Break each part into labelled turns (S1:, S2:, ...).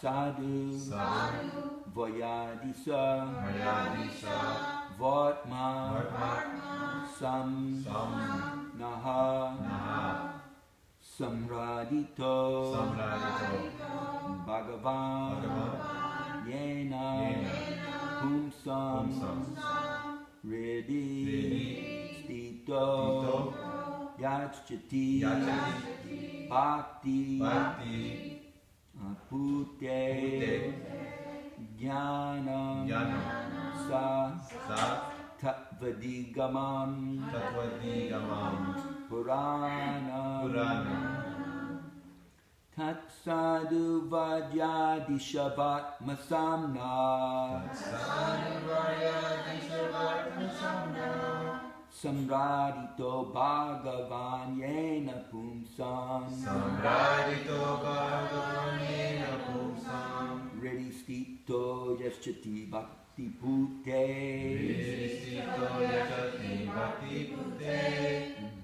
S1: sadhu vayadisa vatma sam naha samradito bhagavan yena pumsam Redi stito yachati bhakti pute jnanam sa tatvadigamam puranam Tat sadhu vadyadishavatma samna Samradito bhagavan yena pumsam Redistito yaschati bhakti pute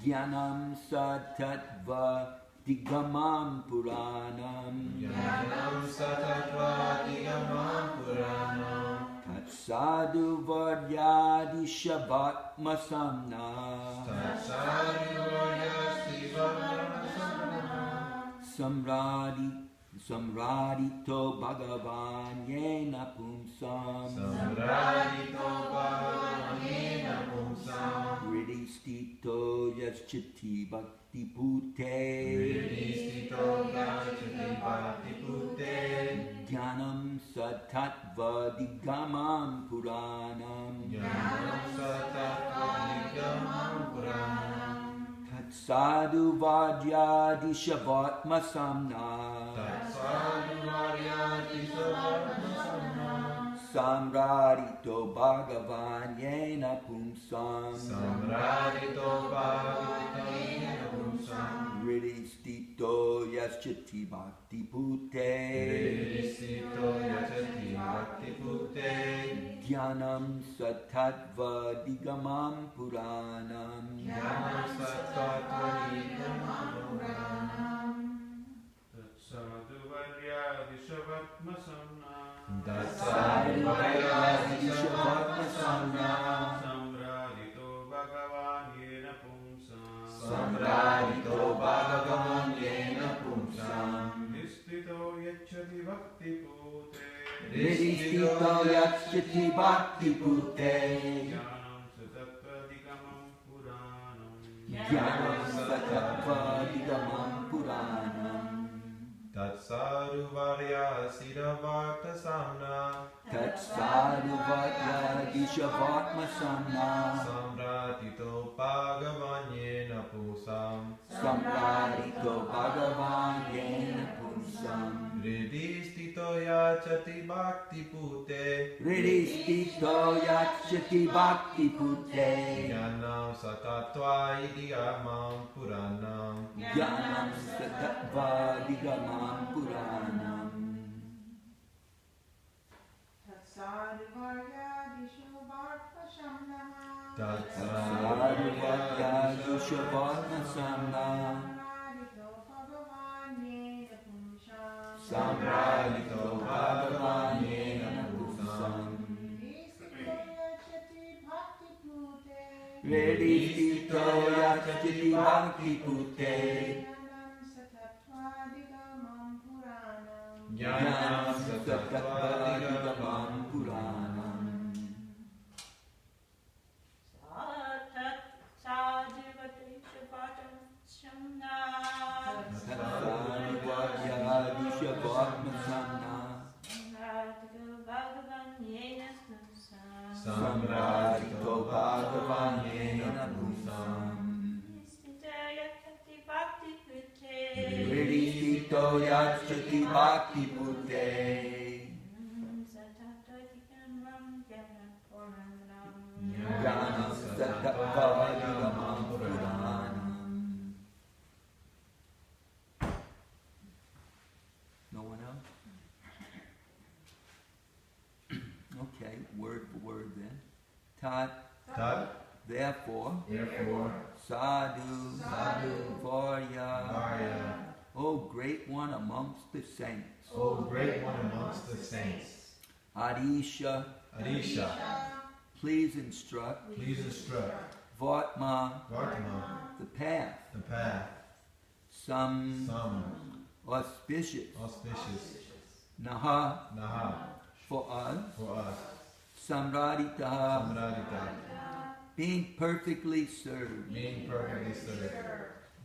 S1: Jnanam satatva Digamam Puranam Tat Sadhu Varyadi Shavatma Samna Samradito Bhagavan Yena Pumsam Redistito Yaschati Bhakti Pute Jnanam Satatva Digamam Puranam Tat Sadhu Vadyadi Shavatma Samna Samradito Bhagavan Yena Pumsam Redistito Yaschati Bhakti Pute Jnanam Satatva Digamam Puranam
S2: Sadhu Varyadi Shavatma Samna Samradito Bhagavan Yena Pumsam Nistito Yachati Bhakti Pute Jnanam Satattva Digamam Puranam
S3: Tat sadhu varya siddhavarta samna
S1: Dishavatma Samna
S3: Samratito bhagavan yena pumsam
S1: Samradito Bhagavan Yena Pumsam
S3: Redistito yachati bhakti pute
S1: Redistito Yachati Bhakti Pute
S3: Jnanam satatva idigamam puranam
S1: Jnanam Satatva Digamam Puranam
S4: Sadhu Varyadi Shavatma Samna
S3: Tat
S1: Sadhu Vadyadi Shavatma Samna Samradito Bhagavan Yena Pumsam Redistito Yachati Bhakti Pute Jnanam Satatva Digamam Puranam Sadhu Vadyadi Shavatma Samna Samradito Bhagavan Yena Pumsam Redistito Yachati Bhakti Pute Jnanam Satatva Digamam Puranam. No one else? Okay, word for word then. Tat, therefore, sadhu, varya, O great one amongst the saints.
S3: O great one amongst the saints.
S1: Adisha,
S3: Adisha,
S1: please instruct.
S3: please instruct.
S1: Vartma,
S3: Vartman,
S1: the path.
S3: the path.
S1: Some auspicious.
S3: Auspicious.
S1: Naha,
S3: Naha,
S1: for us.
S3: for us.
S1: Samraditaha,
S3: Samradita,
S1: being perfectly served.
S3: being perfectly served.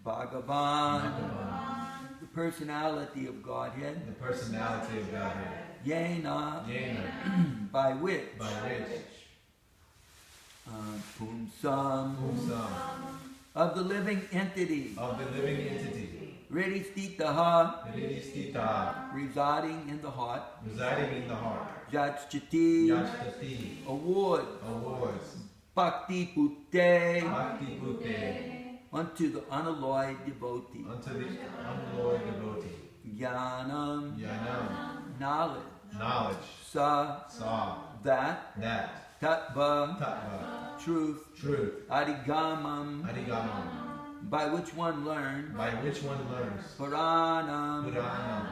S1: Bhagavan,
S3: Bhagavan,
S1: the personality of Godhead.
S3: the personality of Godhead.
S1: Yena,
S3: Yena,
S1: by which.
S3: by which.
S1: Pumsam,
S3: Umsam,
S1: of the living entity.
S3: of the living entity.
S1: Ridistitaha,
S3: Ridistita,
S1: residing in the heart.
S3: residing in the heart.
S1: Jachati,
S3: Yashtati,
S1: award.
S3: awards.
S1: Bhakti Putte,
S3: Bhakti Bhute,
S1: unto the unalloyed devotee.
S3: unto the unalloyed devotee.
S1: Jnanam,
S3: Yanam,
S1: knowledge.
S3: knowledge.
S1: Sa,
S3: Saw,
S1: that.
S3: that.
S1: Tattva,
S3: Tattva,
S1: truth.
S3: truth.
S1: Adigamam,
S3: Adigamam,
S1: by which one learns.
S3: by which one learns.
S1: Puranam,
S3: Puranam,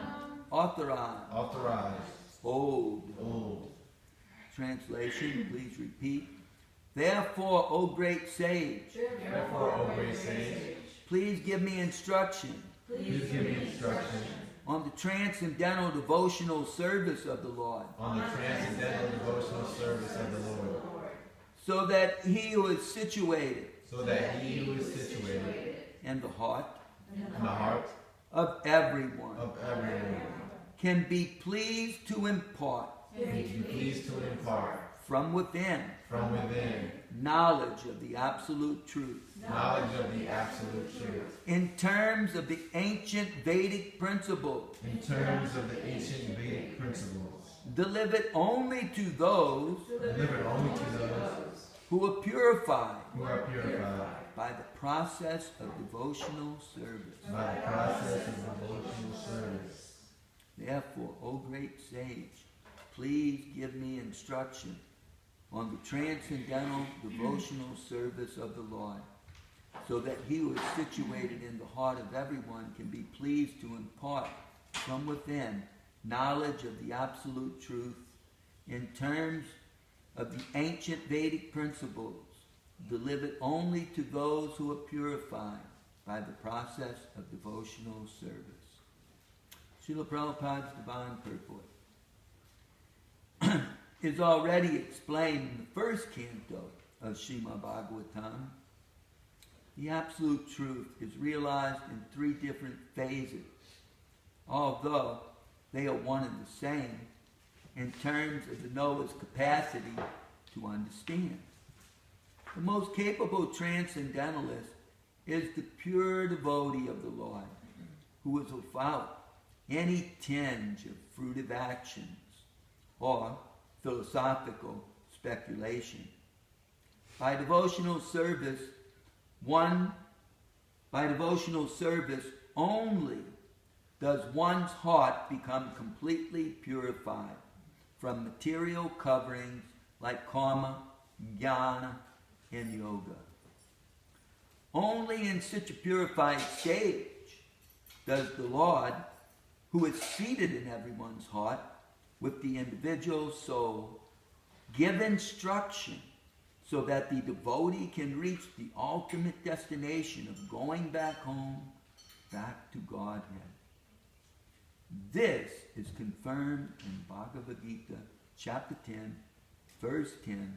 S1: authorized.
S3: authorized.
S1: Old.
S3: Old.
S1: Translation, please repeat. Therefore, O great sage,
S3: Therefore, O great sage,
S1: please give me instruction
S3: please give me instruction
S1: on the transcendental devotional service of the Lord,
S3: on the transcendental devotional service of the Lord,
S1: so that he who is situated
S3: so that he who is situated
S1: in the heart
S3: in the heart
S1: of everyone
S3: of everyone
S1: can be pleased to impart
S3: can be pleased to impart
S1: from within
S3: from within
S1: knowledge of the absolute truth
S3: knowledge of the absolute truth
S1: in terms of the ancient Vedic principles
S3: in terms of the ancient Vedic principles,
S1: delivered only to those
S3: delivered only to those
S1: who are purified
S3: who are purified
S1: by the process of devotional service.
S3: by the process of devotional service.
S1: Therefore, O great sage, please give me instruction on the transcendental devotional service of the Lord, so that he who is situated in the heart of everyone can be pleased to impart from within knowledge of the absolute truth in terms of the ancient Vedic principles, delivered only to those who are purified by the process of devotional service. Srila Prabhupada's Divine Purport is already explained in the first canto of Srimad Bhagavatam. The absolute truth is realized in three different phases, although they are one and the same in terms of the knower's capacity to understand. The most capable transcendentalist is the pure devotee of the Lord, who is without any tinge of fruitive actions or philosophical speculation. By devotional service only does one's heart become completely purified from material coverings like karma, jnana, and yoga. Only in such a purified stage does the Lord, who is seated in everyone's heart with the individual soul, give instruction so that the devotee can reach the ultimate destination of going back home, back to Godhead. This is confirmed in Bhagavad Gita, chapter 10, verse 10.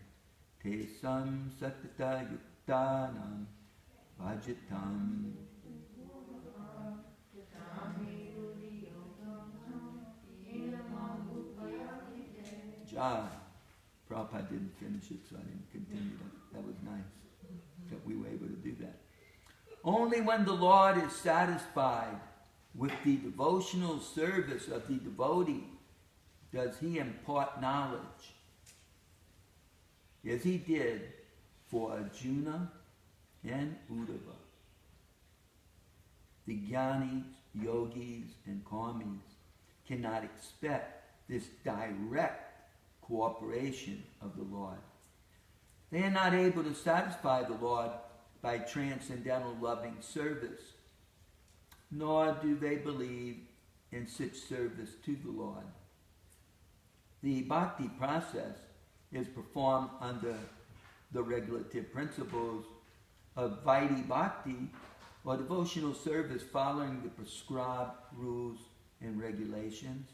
S1: Te sam satata yuktanam vajitam. Jai. Prabhupada didn't finish it, so I didn't continue that. That was nice that we were able to do that. Only when the Lord is satisfied with the devotional service of the devotee does he impart knowledge, as he did for Arjuna and Uddhava. The jnanis, yogis, and karmis cannot expect this direct cooperation of the Lord. They are not able to satisfy the Lord by transcendental loving service. nor do they believe in such service to the Lord. The bhakti process is performed under the regulative principles of Vaidhi Bhakti, or devotional service following the prescribed rules and regulations,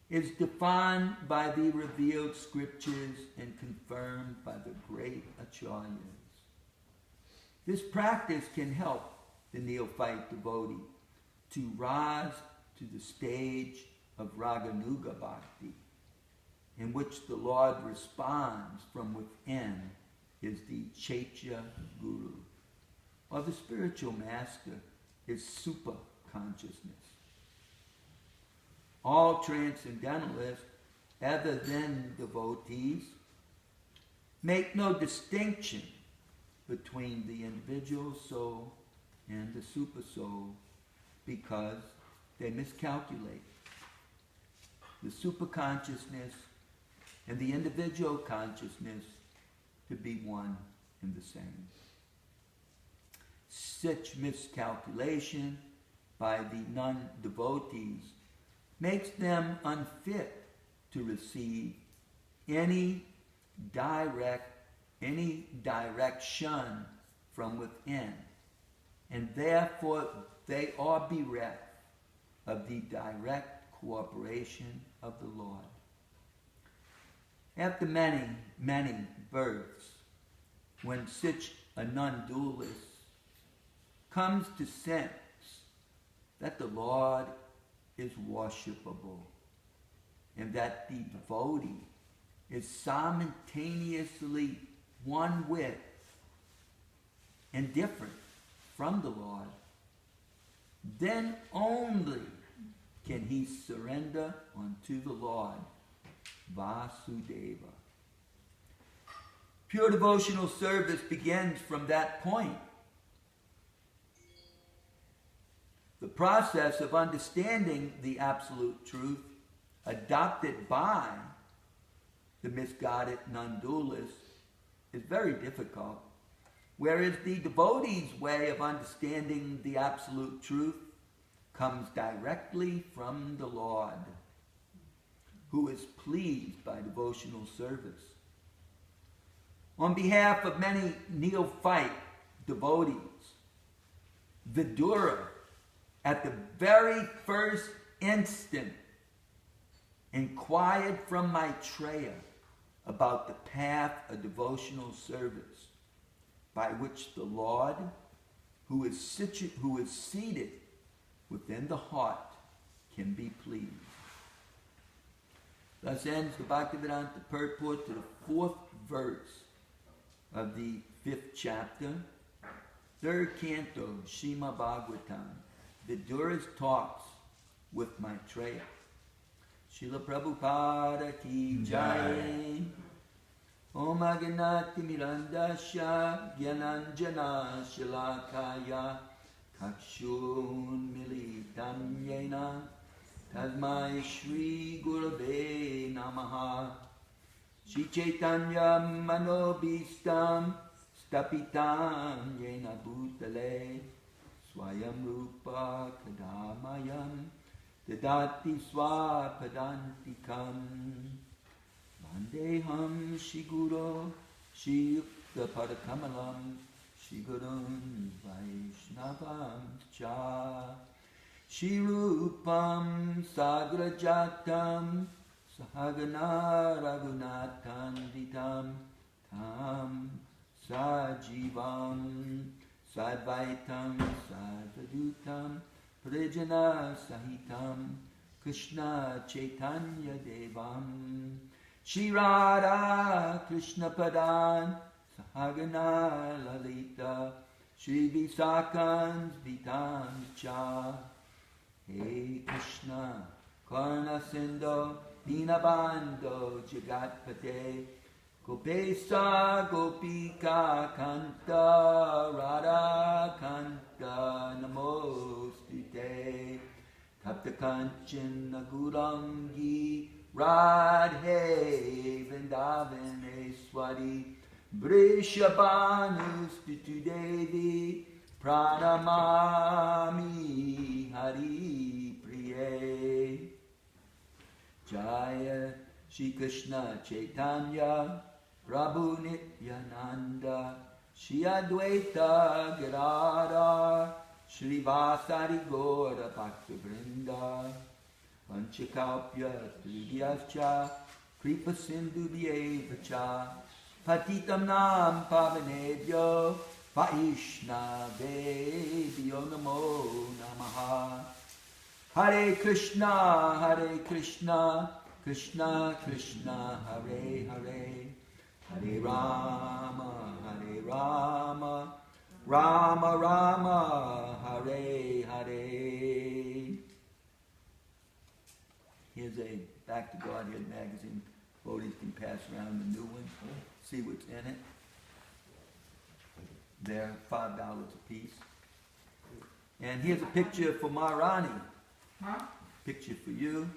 S1: is defined by the revealed scriptures and confirmed by the great acharyas. This practice can help the neophyte devotee to rise to the stage of Raganuga Bhakti, in which the Lord responds from within is the Chaitya Guru, or the spiritual master is super consciousness. All transcendentalists, other than devotees, make no distinction between the individual soul and the super soul because they miscalculate. The super consciousness and the individual consciousness to be one and the same. Such miscalculation by the non-devotees makes them unfit to receive any direction from within, and therefore they are bereft of the direct cooperation of the Lord. After many, many births, when such a non-dualist comes to sense that the Lord is worshipable and that the devotee is simultaneously one with and different from the Lord, then only can he surrender unto the Lord, Vasudeva. Pure devotional service begins from that point. The process of understanding the absolute truth adopted by the misguided non-dualists is very difficult, whereas the devotee's way of understanding the absolute truth comes directly from the Lord, who is pleased by devotional service. On behalf of many neophyte devotees, Vidura, at the very first instant, inquired from Maitreya about the path of devotional service by which the Lord, who is seated within the heart, can be pleased. Thus ends the Bhaktivedanta purport to the 4th verse of the 5th chapter, 3rd canto, Srimad Bhagavatam, Vidura's talks with Maitreya. Srila Prabhupada ki jai. Om Agnati Mirandasya Gyananjana Shalakaya Kakshun Militam Yena Tasmai Shri Gurave Namaha. Shri Chaitanya Manobhistam Stapitam Yena Bhutale Swayam Rupa Kadamayam Dadati Swapadantikam Vandeham Shiguro Shiyukta Padakamalam Shigurun Vaishnavam Cha Shirupam Sagrajatam Sahagana Raghunathanditam Tam Sajivam Sadvaitam Sadvadutam Prijana Sahitam Krishna Chaitanya Devam Shri Radha Krishna Padan Sahagana Lalita Shri Visakans Vitams Cha Hey Krishna Karna Sindho Dinabando Jagatpate Gopesa Gopika Kanta Radha Kanta Namostute Tapta Kanchana Gurangi Radhe Vrindavan Eswari Brishabhanu Stitu Devi Pranamami Hari Priye. Jaya Shri Krishna Chaitanya Prabhu Nityananda Shri Advaita Gadadhar Shri Vasari Gaura Bhakta Vrinda Panchakalpya Triviyascha Kripa Sindhu Vyevacha Patitam Nam Pavanebhyo Vaishnavebhyo Namo Namaha. Hare Krishna, Krishna Krishna, Hare Hare, Hare Rama, Rama Rama, Hare Hare. Here's a Back to Godhead magazine. Devotees can pass around the new one, see what's in it. They're $5 a piece. And here's a picture for Maharani.
S4: Huh?
S1: Picture for you.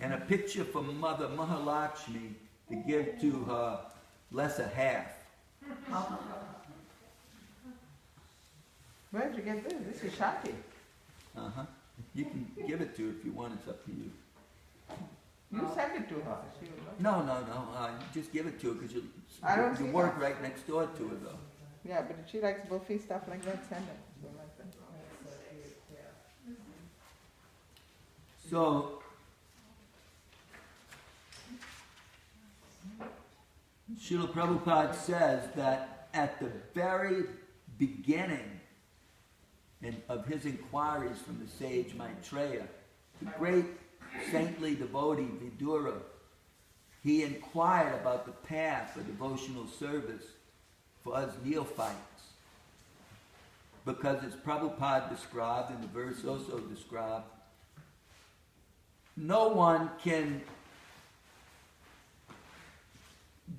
S1: And a picture for Mother Mahalakshmi to give to her lesser half.
S5: Where'd you get this? This is Shakti.
S1: Uh-huh. You can give it to her if you want. It's up to you.
S5: You send it to her. She will love it.
S1: No. Just give it to her because
S5: I don't
S1: you
S5: see
S1: work
S5: that.
S1: right next door to her, though.
S5: Yeah, but if she likes buffet stuff like that, send it. She will like that.
S1: So, Srila Prabhupada says that at the very beginning of his inquiries from the sage Maitreya, the great saintly devotee Vidura, he inquired about the path of devotional service for us neophytes. Because as Prabhupada described, and the verse also described, no one can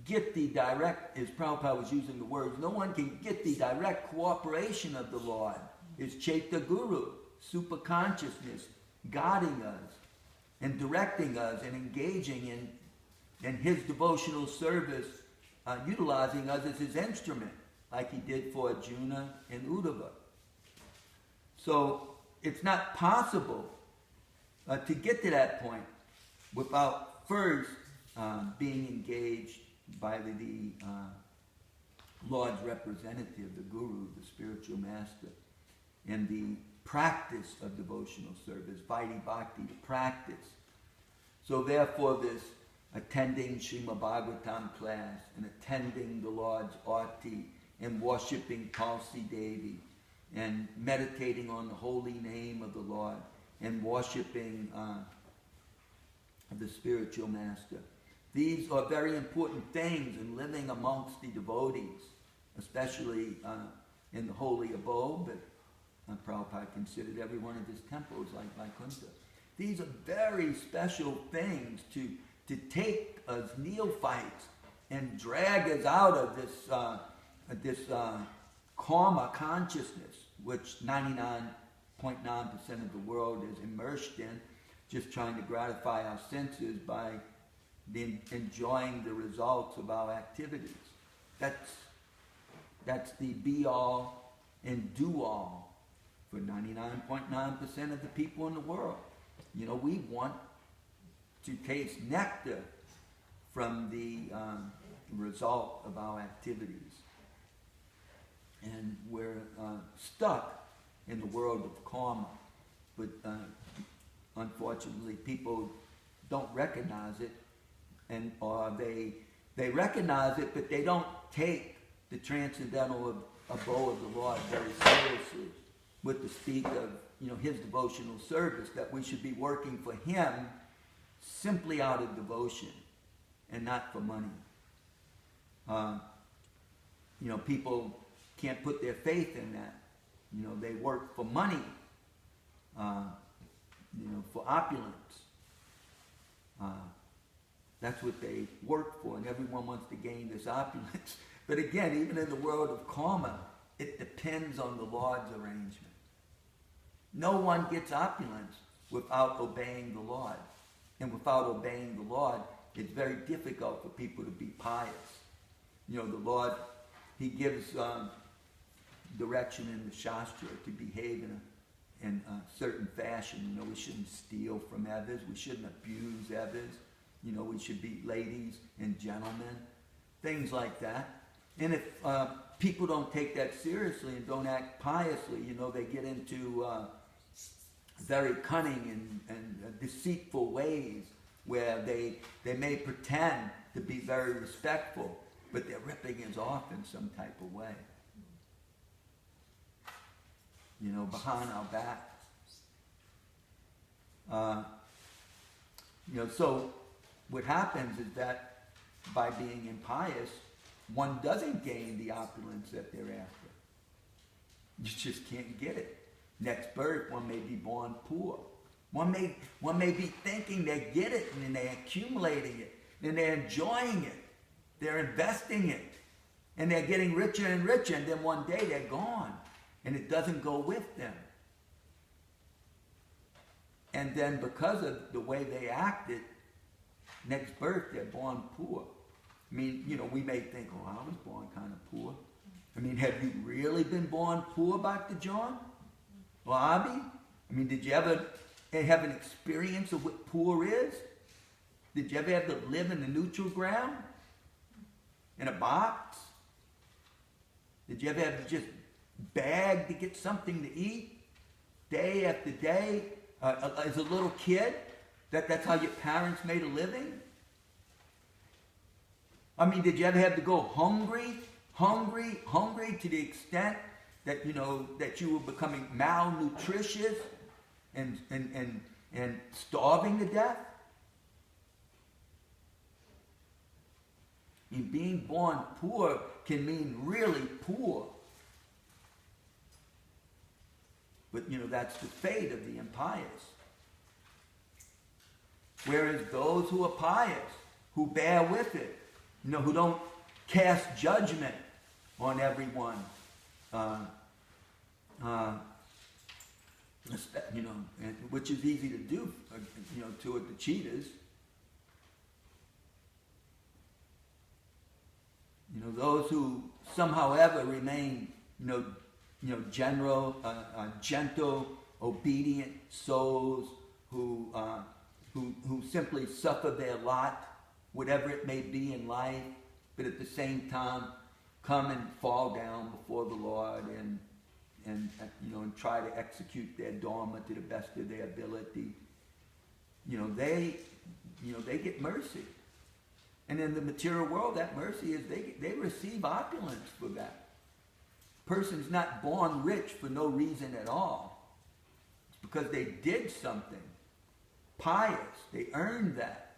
S1: get the direct, as Prabhupada was using the words, no one can get the direct cooperation of the Lord. It's Chaita Guru, super consciousness, guiding us and directing us and engaging in his devotional service, utilizing us as his instrument, like he did for Arjuna and Uddhava. So it's not possible to get to that point without first being engaged by the Lord's representative, the Guru, the spiritual master, and the practice of devotional service, Vaidhi Bhakti, the practice. So therefore this attending Srimad Bhagavatam class and attending the Lord's Arti and worshipping Tulsi Devi and meditating on the holy name of the Lord and worshipping the spiritual master. These are very important things in living amongst the devotees, especially in the holy abode, but Prabhupada considered every one of his temples like Vaikuntha. These are very special things to take us neophytes and drag us out of this karma consciousness, which 99.9% of the world is immersed in, just trying to gratify our senses by enjoying the results of our activities. That's the be-all and do-all for 99.9% of the people in the world. You know, we want to taste nectar from the result of our activities. And we're stuck in the world of karma. But unfortunately, people don't recognize it, or they recognize it, but they don't take the transcendental abode of the Lord very seriously, with the speak of his devotional service, that we should be working for him simply out of devotion and not for money. People can't put their faith in that. They work for money, for opulence. That's what they work for, and everyone wants to gain this opulence. But again, even in the world of karma, it depends on the Lord's arrangement. No one gets opulence without obeying the Lord. And without obeying the Lord, it's very difficult for people to be pious. The Lord, he gives direction in the Shastra to behave in a certain fashion. We shouldn't steal from others. We shouldn't abuse others. We should be ladies and gentlemen. Things like that. And if people don't take that seriously and don't act piously, they get into very cunning and deceitful ways where they may pretend to be very respectful, but they're ripping us off in some type of way. Behind our back. So what happens is that by being impious, one doesn't gain the opulence that they're after. You just can't get it. Next birth, one may be born poor. One may be thinking they get it and they're accumulating it and they're enjoying it. They're investing it. And they're getting richer and richer, and then one day they're gone. And it doesn't go with them. And then because of the way they acted, next birth they're born poor. We may think, I was born kind of poor. Have you really been born poor, Dr. John? Or Abby? Did you ever have an experience of what poor is? Did you ever have to live in the neutral ground? In a box? Did you ever have to just beg to get something to eat? Day after day? As a little kid? That's how your parents made a living? Did you ever have to go hungry to the extent that that you were becoming malnutritious and starving to death? Being born poor can mean really poor. But that's the fate of the impious. Whereas those who are pious, who bear with it, who don't cast judgment on everyone, which is easy to do, toward the cheaters. Those who somehow ever remain, gentle, obedient souls who simply suffer their lot, whatever it may be in life, but at the same time come and fall down before the Lord and try to execute their dharma to the best of their ability. They get mercy. And in the material world, that mercy is they receive opulence for that. Person's not born rich for no reason at all. It's because they did something pious. They earned that.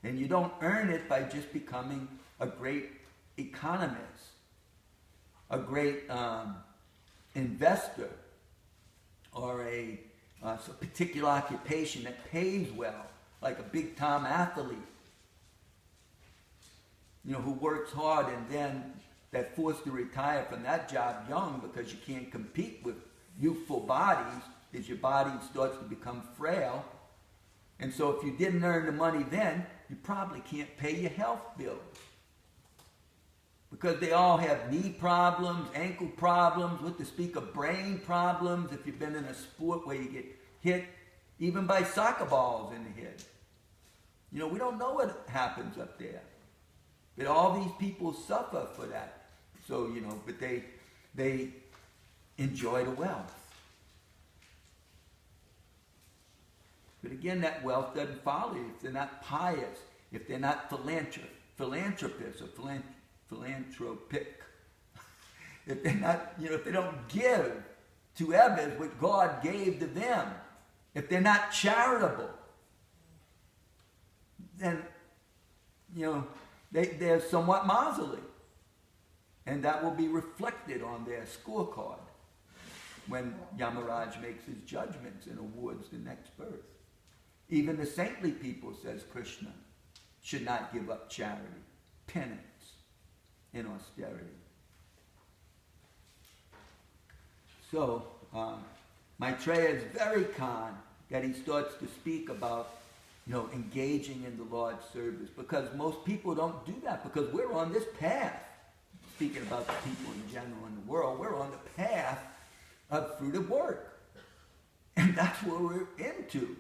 S1: And you don't earn it by just becoming a great economist, a great investor, or a particular occupation that pays well, like a big-time athlete, who works hard and then they're forced to retire from that job young because you can't compete with youthful bodies as your body starts to become frail. And so if you didn't earn the money then, you probably can't pay your health bills. Because they all have knee problems, ankle problems, what to speak of brain problems, if you've been in a sport where you get hit even by soccer balls in the head. We don't know what happens up there. But all these people suffer for that. So, but they enjoy the wealth. But again, that wealth doesn't follow you if they're not pious, if they're not philanthropists or philanthropic. If they're not, if they don't give to others what God gave to them, if they're not charitable, then, they're somewhat miserly. And that will be reflected on their scorecard when Yamaraj makes his judgments and awards the next birth. Even the saintly people, says Krishna, should not give up charity, penance, and austerity. So, Maitreya is very kind that he starts to speak about engaging in the Lord's service, because most people don't do that, because we're on this path. speaking about the people in general in the world, we're on the path of fruitive work. And that's what we're into.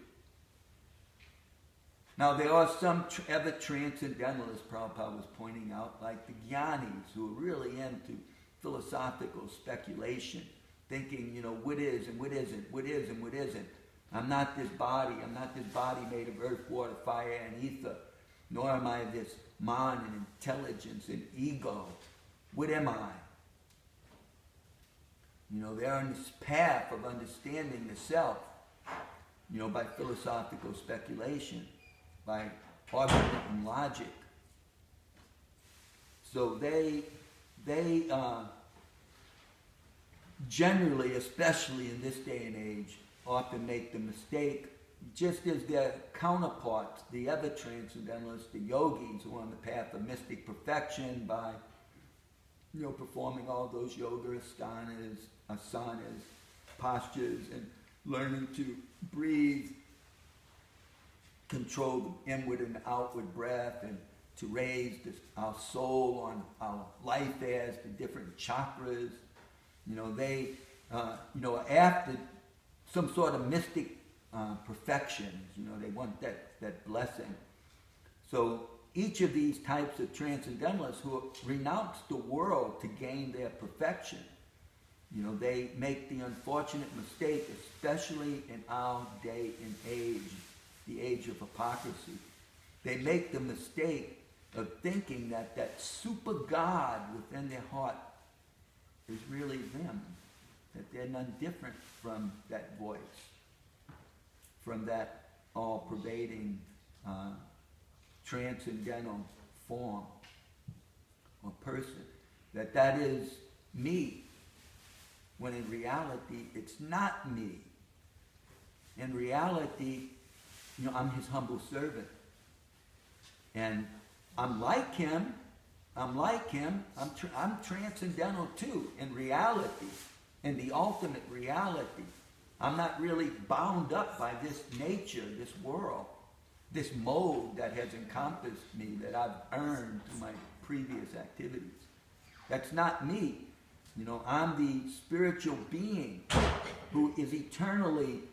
S1: Now, there are some ever transcendentalists, Prabhupada was pointing out, like the Gyanis, who are really into philosophical speculation, thinking, what is and what isn't, what is and what isn't. I'm not this body made of earth, water, fire, and ether, nor am I this mind and intelligence and ego. What am I? They're on this path of understanding the self, by philosophical speculation, by argument and logic. So they generally, especially in this day and age, often make the mistake, just as their counterparts, the other transcendentalists, the yogis, who are on the path of mystic perfection by, performing all those yoga asanas, postures, and learning to breathe, control the inward and outward breath, and to raise our soul on our life as the different chakras. They, after some sort of mystic perfection, they want that blessing. So each of these types of transcendentalists who renounce the world to gain their perfection, they make the unfortunate mistake, especially in our day and age, the age of hypocrisy. They make the mistake of thinking that super God within their heart is really them, that they're none different from that voice, from that all-pervading transcendental form or person, that is me, when in reality it's not me. In reality, I'm his humble servant, and I'm like him. I'm transcendental too, in reality, in the ultimate reality. I'm not really bound up by this nature, this world, this mode that has encompassed me, that I've earned through my previous activities. That's not me. I'm the spiritual being who is eternally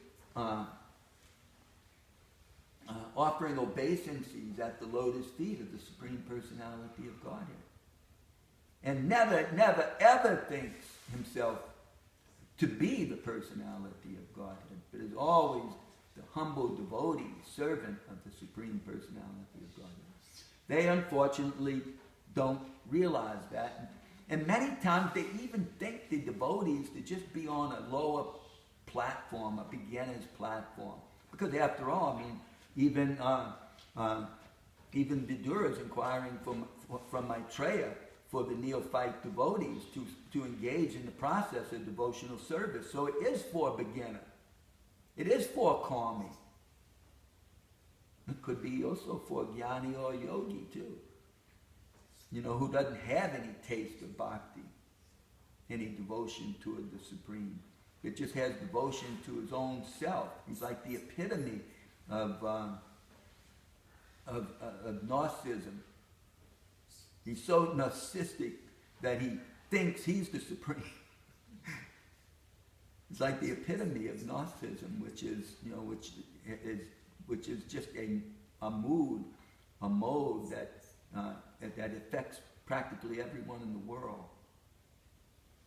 S1: offering obeisances at the lotus feet of the Supreme Personality of Godhead. And never, never, ever thinks himself to be the personality of Godhead, but is always the humble devotee, servant of the Supreme Personality of Godhead. They unfortunately don't realize that. And many times they even think the devotees to just be on a lower platform, a beginner's platform. Because after all, even Vidura is inquiring from Maitreya for the neophyte devotees to engage in the process of devotional service. So it is for a beginner. It is for a karmi. It could be also for a jnani or a yogi too. Who doesn't have any taste of bhakti, any devotion toward the Supreme. It just has devotion to his own self. He's like the epitome of narcissism. He's so narcissistic that he thinks he's the Supreme. It's like the epitome of narcissism, which is just a mood, a mode that affects practically everyone in the world.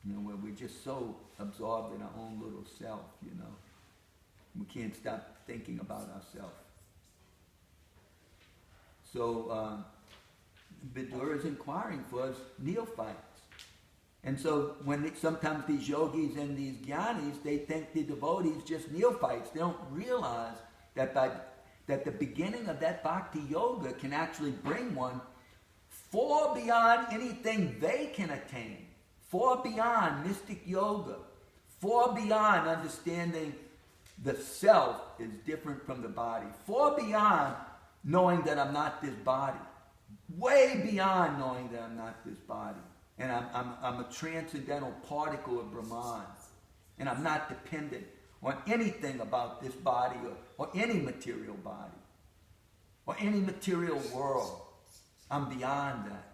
S1: Where we're just so absorbed in our own little self, We can't stop thinking about ourselves. So Vidura is inquiring for us neophytes. And so sometimes these yogis and these jnanis, they think the devotees just neophytes. They don't realize that the beginning of that bhakti yoga can actually bring one far beyond anything they can attain, far beyond mystic yoga, far beyond understanding the self is different from the body, far beyond knowing that I'm not this body, way beyond knowing that I'm not this body. And I'm a transcendental particle of Brahman. And I'm not dependent on anything about this body or any material body or any material world. I'm beyond that.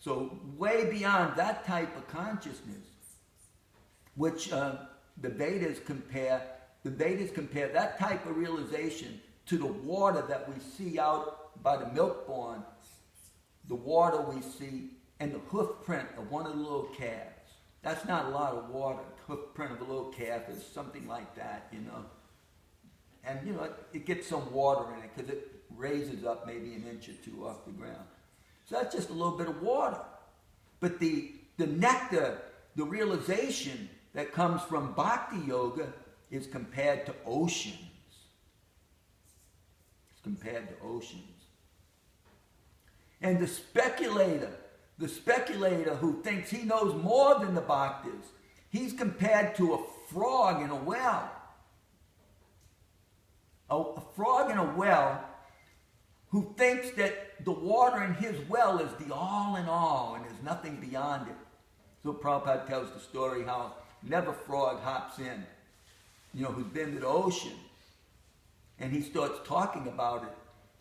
S1: So way beyond that type of consciousness, which the Vedas compare that type of realization to the water that we see out by the milk barn, the water we see, and the hoof print of one of the little calves. That's not a lot of water. The hoof print of a little calf is something like that, you know. And, you know, it gets some water in it because it raises up maybe an inch or two off the ground. So that's just a little bit of water. But the nectar, the realization that comes from bhakti yoga is compared to oceans. It's compared to oceans. And the speculator who thinks he knows more than the bhaktas, he's compared to a frog in a well. A frog in a well who thinks that the water in his well is the all in all and there's nothing beyond it. So Prabhupada tells the story how Never Frog hops in, you know, who's been to the ocean, and he starts talking about it.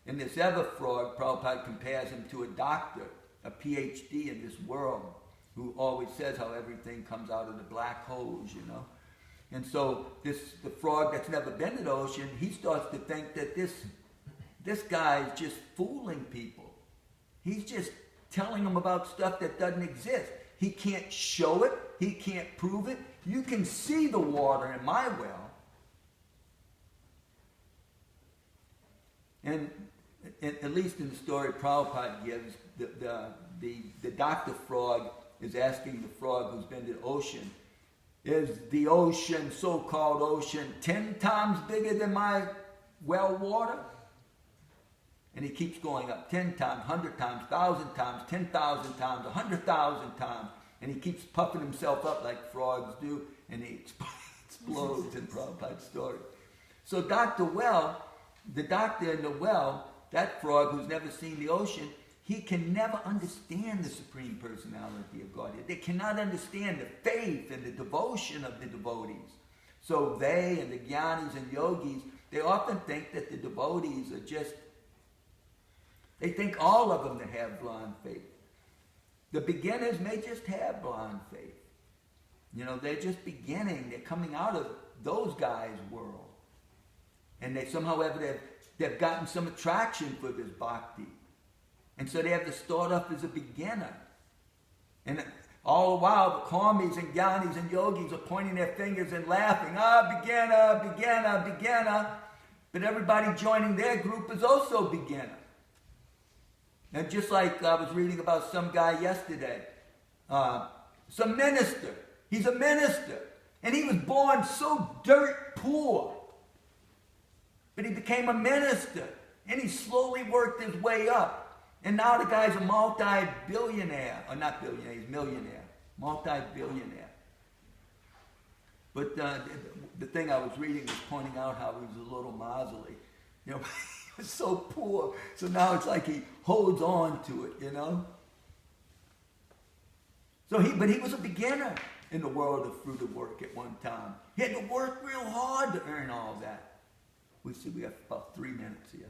S1: And this Ever Frog, Prabhupada compares him to a doctor, a PhD in this world, who always says how everything comes out of the black holes, you know. And so the frog that's never been to the ocean, he starts to think that this guy is just fooling people. He's just telling them about stuff that doesn't exist. He can't show it. He can't prove it. You can see the water in my well. And at least in the story Prabhupada gives, the Dr. Frog is asking the frog who's been to the ocean, is the ocean, so-called ocean, 10 times bigger than my well water? And he keeps going up 10 times, 100 times, 1,000 times, 10,000 times, 100,000 times. And he keeps puffing himself up like frogs do, and he explodes in Prabhupada's story. So the doctor in the well, that frog who's never seen the ocean, he can never understand the Supreme Personality of Godhead. They cannot understand the faith and the devotion of the devotees. So they and the jnanis and yogis, they often think that the devotees are just, they think all of them that have blind faith. The beginners may just have blind faith. You know, they're just beginning. They're coming out of those guys' world. And they somehow they've gotten some attraction for this bhakti. And so they have to start off as a beginner. And all the while, the karmis and jnanis and yogis are pointing their fingers and laughing. Beginner, beginner, beginner. But everybody joining their group is also beginner. And just like I was reading about some guy yesterday, some minister. He's a minister. And he was born so dirt poor. But he became a minister. And he slowly worked his way up. And now the guy's a multi-billionaire. Or not billionaire, he's millionaire. Multi-billionaire. But the thing I was reading was pointing out how he was a little miserly. You know, he was so poor. So now it's like he holds on to it, you know. But he was a beginner in the world of fruitive work at one time. He had to work real hard to earn all that. We have about 3 minutes here.